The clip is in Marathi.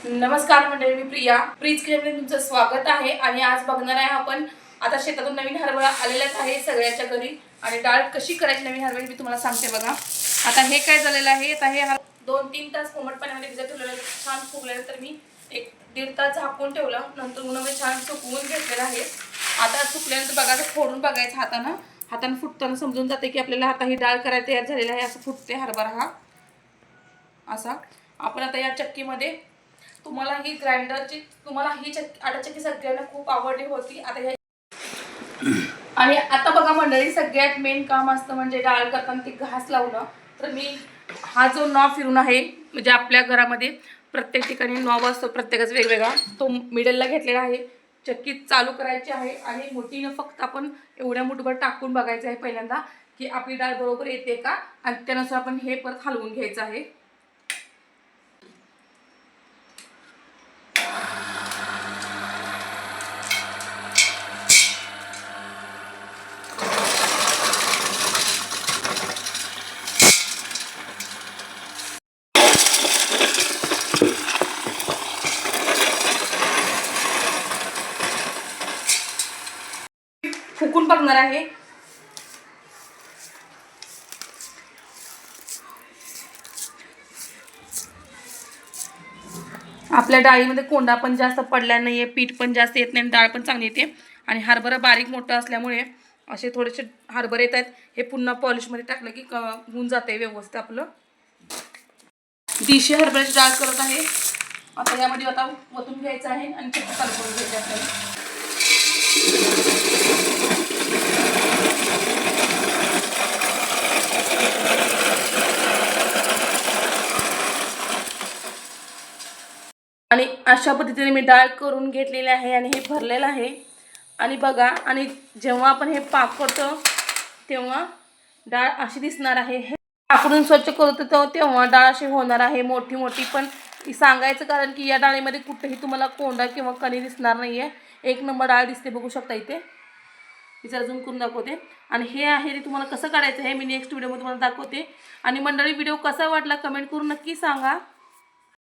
नमस्कार मंडळी, मी प्रिया प्रीज किचनमध्ये तुमचं स्वागत आहे। आणि आज बघणार आहे आपण आता शेतातून नवीन हरभरा आलेलाच आहे सगळ्याच्या घरी आणि डाळ कशी करायची नवीन हरभऱ्याची मी तुम्हाला सांगते बघा। आता हे काय झालेलं आहे, आता हे 2-3 तास कोमट पाण्यामध्ये भिजत ठेवलेलं छान फुगलेलं, तर मी 1-1.5 तास झाकून ठेवलं, नंतर उन्हामध्ये छान सुकवून घेतलेलं आहे। आता सुकल्यानंतर बघा फोडून बघायचं हाताने फुटताना समजून जाते की आपल्याला आता ही डाळ करायला तयार झालेला आहे। असं फुटते हरभरा हा असा। आपण आता या चक्कीमध्ये तुम्हाला ही ग्राइंडरची आटा चक्की सगळ्यांना खूप आवडली होती आता आणि आता बघा मंडळी, सगळ्यात मेन काम असतं म्हणजे डाळ करताना ती घास लावणं। तर मी हा जो नॉब फिरून आहे, म्हणजे आपल्या घरामध्ये प्रत्येक ठिकाणी नॉब असतो प्रत्येकाच वेगवेगळा, तो मिडलला घेतलेला आहे। चक्की चालू करायची आहे आणि मोठीनं फक्त आपण एवढ्या मुठभर टाकून बघायचं आहे पहिल्यांदा की आपली डाळ बरोबर येते का, आणि त्यानुसार आपण हे परत हलवून घ्यायचं आहे। फुकून बघणार आहे। आपल्या डाळीमध्ये कोंडा पण जास्त पडला नाहीये, पीठ पण जास्त येत नाही, डाळ पण चांगली येते। आणि हरभरा बारीक मोठा असल्यामुळे असे थोडेसे हरभरे येत आहेत। हे पुन्हा पॉलिशमध्ये टाकलं की होऊन जाते व्यवस्थित आपलं। देशी हरभऱ्याची डाळ करत आहे आता। यामध्ये आता वतून घ्यायचं आहे आणि चक्की चालू करून घ्यायची आपल्याला। आणि अशा पद्धतीने मी डाळ करून घेतलेली आहे आणि हे भरलेलं आहे। आणि बघा, आणि जेव्हा आपण हे पाकडतो तेव्हा डाळ अशी दिसणार आहे। हे पाकडून स्वच्छ करतो तेव्हा डाळ अशी होणार आहे मोठी मोठी। पण सांगायचं कारण की या डाळीमध्ये कुठेही तुम्हाला कोंडा किंवा कणी दिसणार नाहीये, एक नंबर डाळ दिसते, बघू शकता इथे। जरा अजून करून दाखवते। आणि हे आहे ते तुम्हाला कसं काढायचं हे मी नेक्स्ट व्हिडिओमध्ये तुम्हाला दाखवते। आणि मंडळी, व्हिडिओ कसा वाटला कमेंट करून नक्की सांगा।